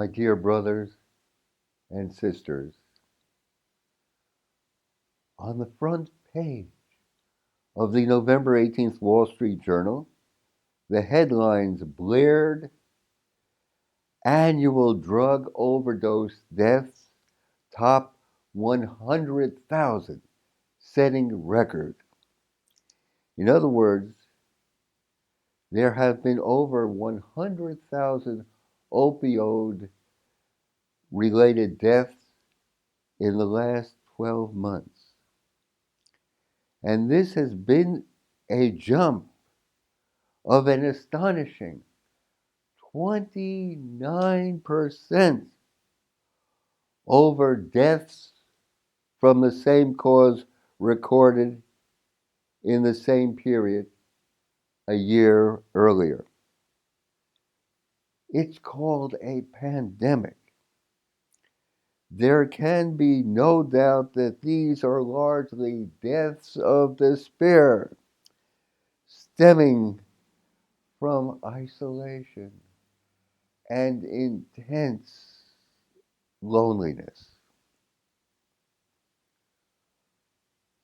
My dear brothers and sisters, on the front page of the November 18th Wall Street Journal, the headlines blared: annual drug overdose deaths top 100,000, setting record. In other words, there have been over 100,000 opioid related deaths in the last 12 months. And this has been a jump of an astonishing 29% over deaths from the same cause recorded in the same period a year earlier. It's called a pandemic. There can be no doubt that these are largely deaths of despair, stemming from isolation and intense loneliness.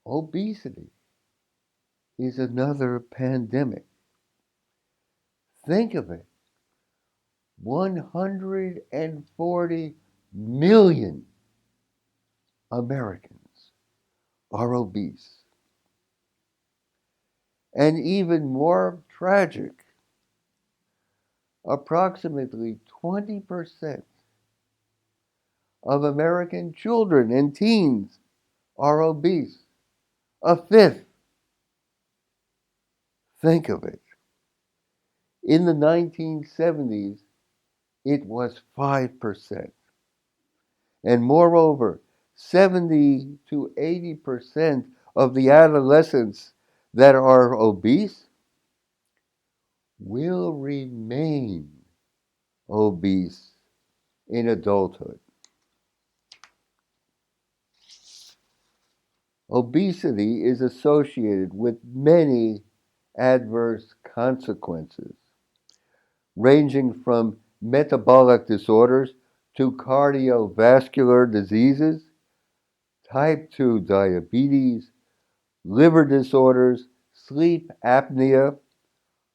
Obesity is another pandemic. Think of it. 140 million Americans are obese. And even more tragic, approximately 20% of American children and teens are obese. A fifth. Think of it. In the 1970s, it was 5%. And moreover, 70 to 80% of the adolescents that are obese will remain obese in adulthood. Obesity is associated with many adverse consequences, ranging from metabolic disorders to cardiovascular diseases, type 2 diabetes, liver disorders, sleep apnea,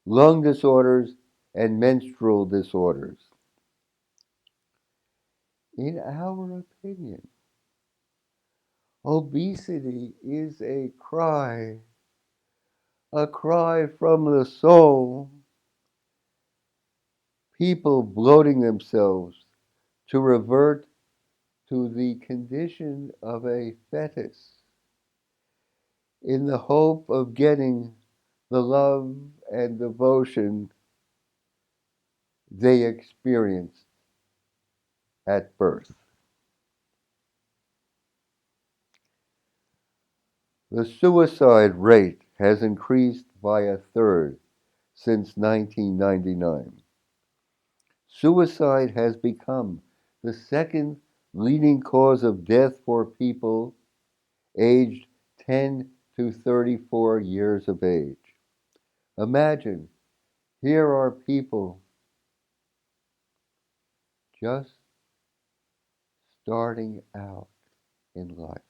lung disorders, and menstrual disorders. In our opinion, obesity is a cry from the soul, people bloating themselves to revert to the condition of a fetus in the hope of getting the love and devotion they experienced at birth. The suicide rate has increased by a third since 1999. Suicide has become the second leading cause of death for people aged 10 to 34 years of age. Imagine, here are people just starting out in life.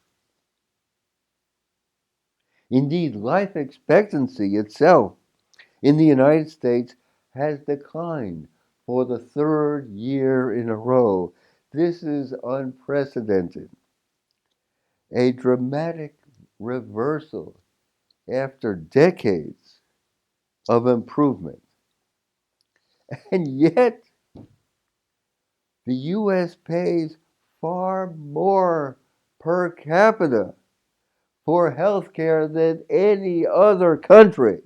Indeed, life expectancy itself in the United States has declined for the third year in a row. This is unprecedented. A dramatic reversal after decades of improvement. And yet, the U.S. pays far more per capita for health care than any other country.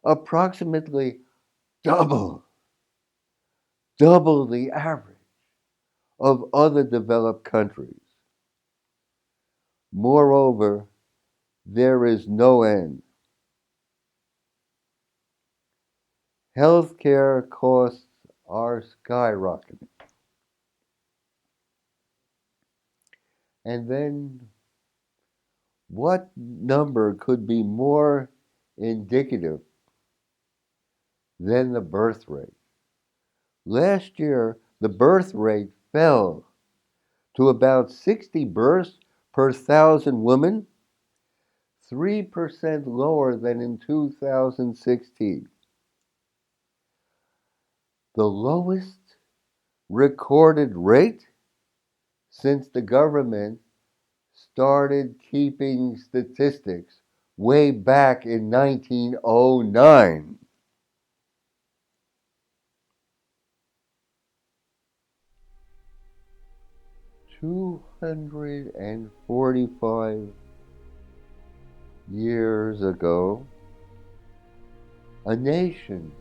Approximately double the average of other developed countries. Moreover, there is no end. Healthcare costs are skyrocketing. And then, what number could be more indicative than the birth rate? Last year, the birth rate fell to about 60 births per 1,000 women, 3% lower than in 2016. The lowest recorded rate since the government started keeping statistics way back in 1909. "245 years ago, a nation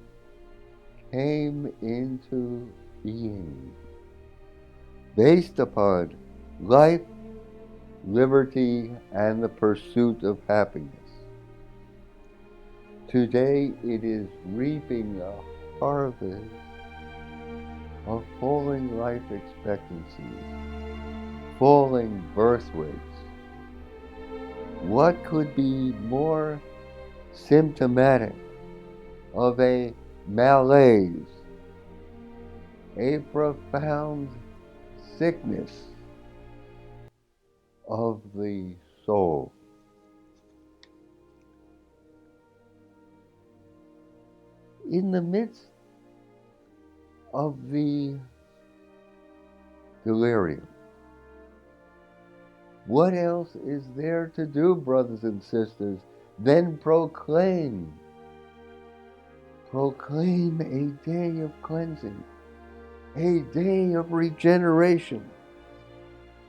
came into being based upon life, liberty, and the pursuit of happiness. Today it is reaping a harvest of falling life expectancies, falling birth rates. What could be more symptomatic of a malaise, a profound sickness of the soul?" In the midst of the delirium, what else is there to do, brothers and sisters, than proclaim a day of cleansing, a day of regeneration,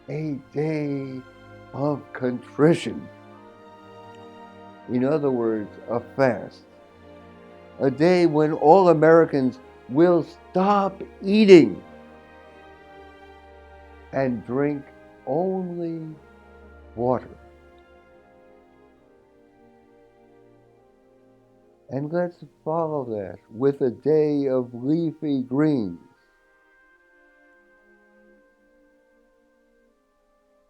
a day of contrition. In other words, a fast. A day when all Americans will stop eating and drink only water. And let's follow that with a day of leafy greens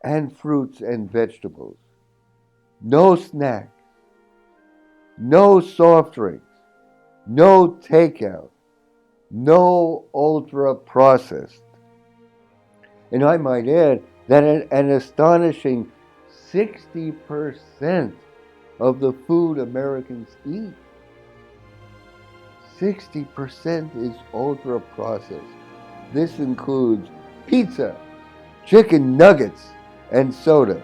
and fruits and vegetables. No snacks, no soft drinks, no takeout, no ultra-processed. And I might add that an astonishing 60% of the food Americans eat, 60% is ultra-processed. This includes pizza, chicken nuggets, and soda.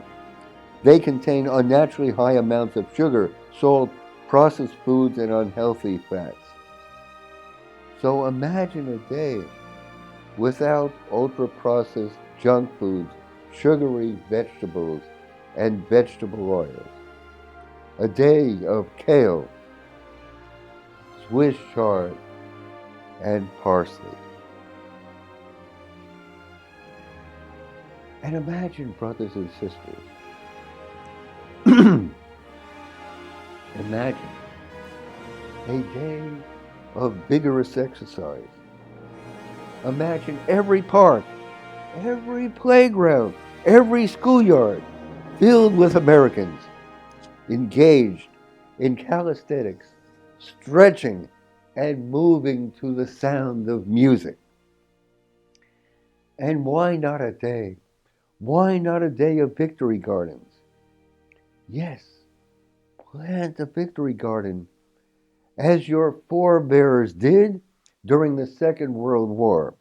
They contain unnaturally high amounts of sugar, salt, processed foods, and unhealthy fats. So imagine a day without ultra-processed junk foods, sugary vegetables, and vegetable oils. A day of kale, Swiss chard, and parsley. And imagine, brothers and sisters, imagine a day of vigorous exercise. Imagine every park, every playground, every schoolyard filled with Americans engaged in calisthenics, stretching, and moving to the sound of music. And why not a day? Why not a day of victory gardens? Yes, plant a victory garden as your forebears did during the Second World War.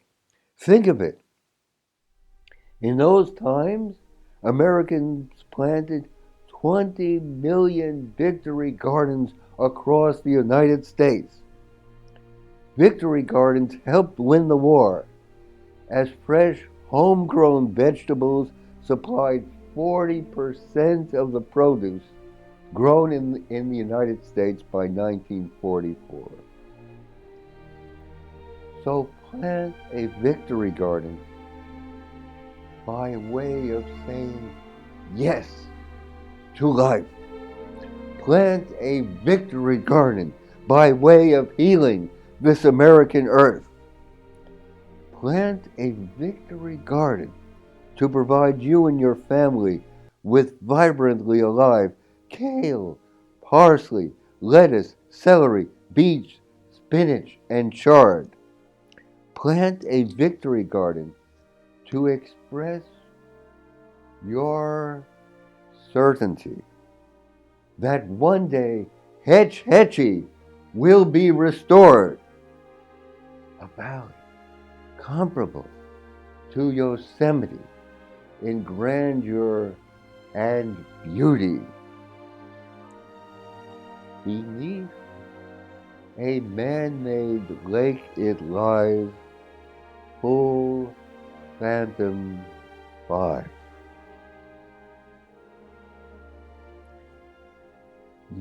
Think of it. In those times, Americans planted 20 million victory gardens across the United States. Victory gardens helped win the war, as fresh, homegrown vegetables supplied 40% of the produce grown in the United States by 1944. So plant a victory garden by way of saying yes to life. Plant a victory garden by way of healing this American earth. Plant a victory garden to provide you and your family with vibrantly alive kale, parsley, lettuce, celery, beets, spinach, and chard. Plant a victory garden to express your certainty that one day Hetch Hetchy will be restored, a valley comparable to Yosemite in grandeur and beauty. Beneath a man-made lake it lies, full phantom by.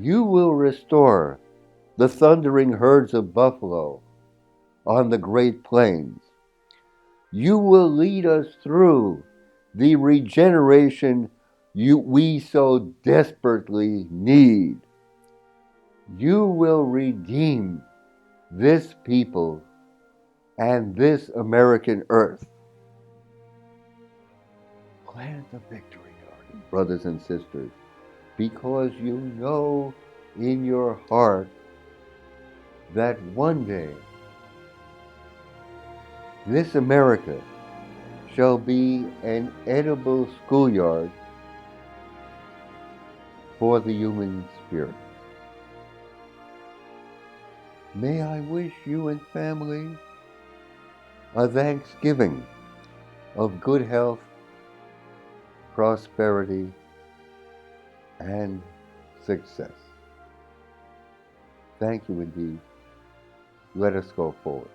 You will restore the thundering herds of buffalo on the Great Plains. You will lead us through the regeneration we so desperately need. You will redeem this people and this American earth. Plant a victory garden, brothers and sisters, because you know in your heart that one day this America shall be an edible schoolyard for the human spirit. May I wish you and family a Thanksgiving of good health, prosperity, and success. Thank you indeed. Let us go forward.